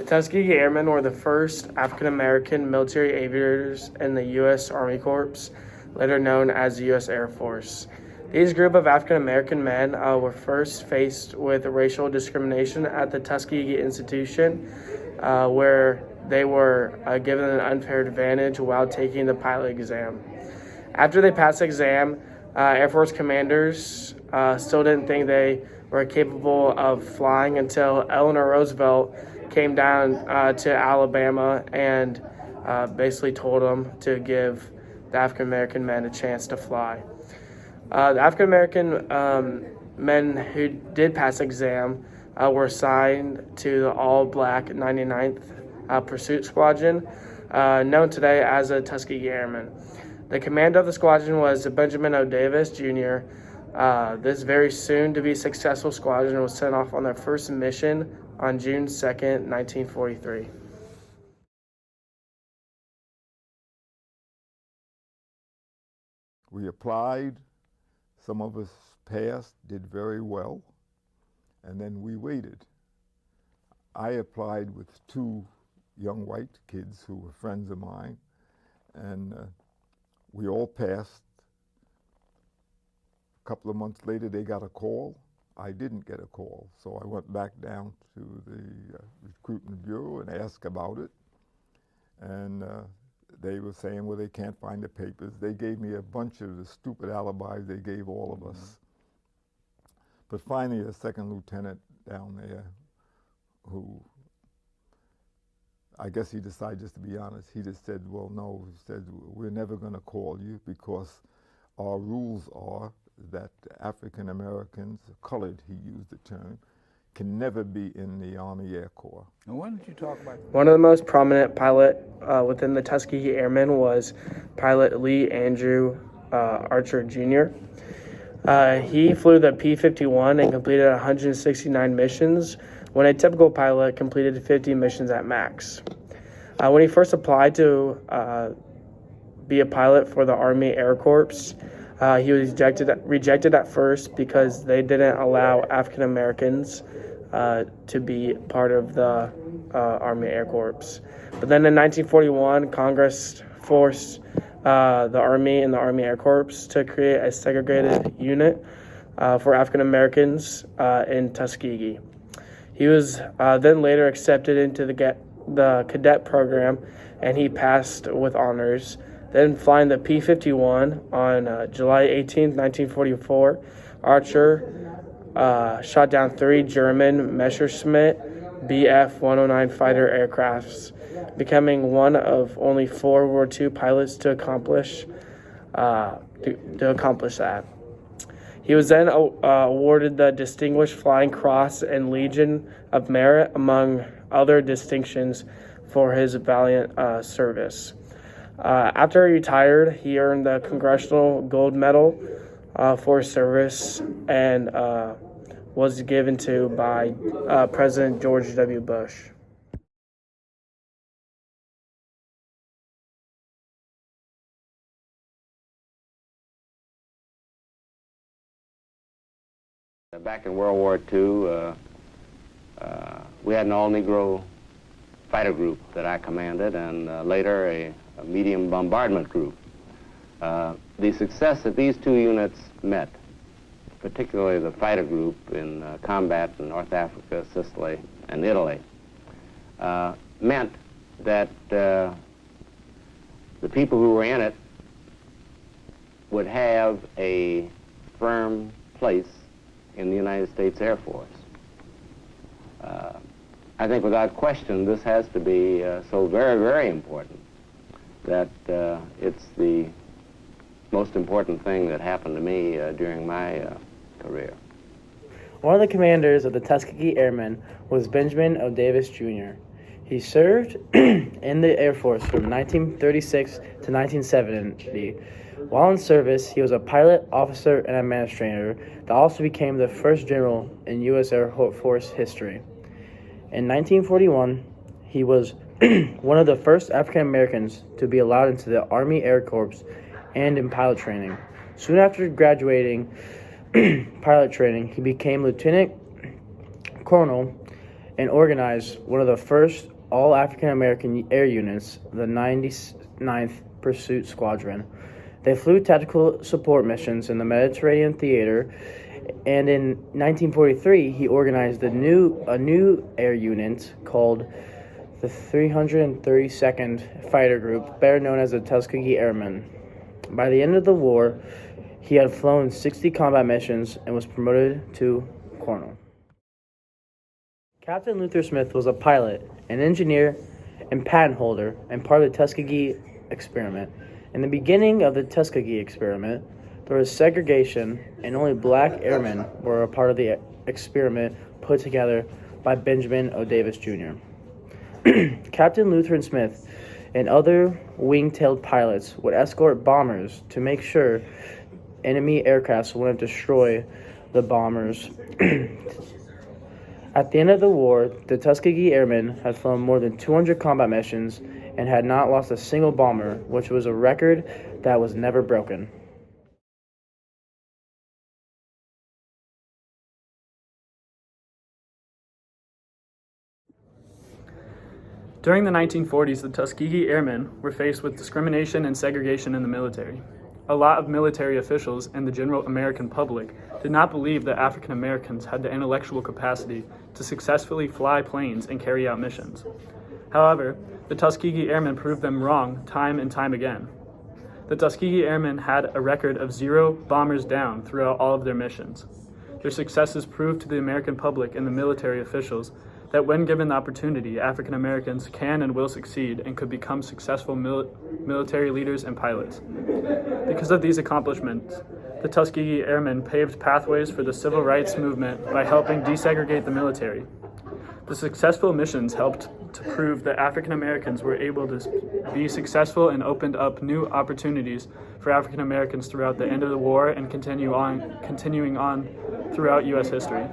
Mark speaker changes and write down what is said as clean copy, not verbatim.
Speaker 1: Tuskegee Airmen were the first African-American military aviators in the U.S. Army Corps, later known as the U.S. Air Force. These group of African-American men were first faced with racial discrimination at the Tuskegee Institution, where they were given an unfair advantage while taking the pilot exam. After they passed the exam, Air Force commanders still didn't think they were capable of flying until Eleanor Roosevelt came down to Alabama and basically told them to give the African-American men a chance to fly. The African-American men who did pass the exam were assigned to the all-black 99th Pursuit Squadron, known today as the Tuskegee Airmen. The commander of the squadron was Benjamin O. Davis, Jr. This very soon-to-be successful squadron was sent off on their first mission on June 2nd, 1943.
Speaker 2: We applied. Some of us passed, did very well, and then we waited. I applied with two young white kids who were friends of mine, and we all passed. A couple of months later, they got a call. I didn't get a call, so I went back down to the recruitment bureau and asked about it. And they were saying, well, they can't find the papers. They gave me a bunch of the stupid alibis they gave all of us. But finally, a second lieutenant down there, who I guess he decided, just to be honest, he just said, well, no, he said, we're never going to call you because our rules are that African Americans, colored, he used the term, can never be in the Army Air Corps.
Speaker 3: And why don't you talk about
Speaker 1: One of the most prominent pilot within the Tuskegee Airmen was pilot Lee Andrew Archer Jr. He flew the P-51 and completed 169 missions, when a typical pilot completed 50 missions at max. When he first applied to be a pilot for the Army Air Corps, he was rejected at first because they didn't allow African Americans to be part of the Army Air Corps. But then in 1941, Congress forced the Army and the Army Air Corps to create a segregated unit for African Americans in Tuskegee. He was then later accepted into the cadet program, and he passed with honors. Then flying the P-51 on July 18, 1944, Archer shot down 3 German Messerschmitt Bf-109 fighter aircrafts, becoming one of only 4 World War II pilots to accomplish that. He was then awarded the Distinguished Flying Cross and Legion of Merit, among other distinctions for his valiant service. After he retired, he earned the Congressional Gold Medal for his service and was given to by President George W. Bush.
Speaker 4: Back in World War II, we had an all-Negro fighter group that I commanded, and later a medium bombardment group. The success that these two units met, particularly the fighter group in combat in North Africa, Sicily, and Italy, meant that the people who were in it would have a firm place in the United States Air Force. I think without question this has to be so very, very important that it's the most important thing that happened to me during my career.
Speaker 5: One of the commanders of the Tuskegee Airmen was Benjamin O. Davis, Jr. He served in the Air Force from 1936 to 1970. While in service, he was a pilot, officer, and administrator that also became the first general in U.S. Air Force history. In 1941, he was one of the first African Americans to be allowed into the Army Air Corps and in pilot training. Soon after graduating pilot training, he became lieutenant colonel and organized one of the first all African American air units, the 99th Pursuit Squadron. They flew tactical support missions in the Mediterranean theater, and in 1943 he organized a new air unit called the 332nd Fighter Group, better known as the Tuskegee Airmen. By the end of the war, he had flown 60 combat missions and was promoted to colonel. Captain Luther Smith was a pilot, an engineer, and patent holder, and part of the Tuskegee experiment. In the beginning of the Tuskegee experiment, there was segregation, and only black airmen were a part of the experiment put together by Benjamin O. Davis Jr. Captain Luther Smith and other wing-tailed pilots would escort bombers to make sure enemy aircrafts wouldn't destroy the bombers. At the end of the war, the Tuskegee Airmen had flown more than 200 combat missions and had not lost a single bomber, which was a record that was never broken.
Speaker 3: During the 1940s, the Tuskegee Airmen were faced with discrimination and segregation in the military. A lot of military officials and the general American public did not believe that African Americans had the intellectual capacity to successfully fly planes and carry out missions. However, the Tuskegee Airmen proved them wrong time and time again. The Tuskegee Airmen had a record of 0 bombers down throughout all of their missions. Their successes proved to the American public and the military officials that when given the opportunity, African Americans can and will succeed and could become successful military leaders and pilots. Because of these accomplishments, the Tuskegee Airmen paved pathways for the civil rights movement by helping desegregate the military. The successful missions helped to prove that African Americans were able to be successful and opened up new opportunities for African Americans throughout the end of the war and continuing on throughout U.S. history.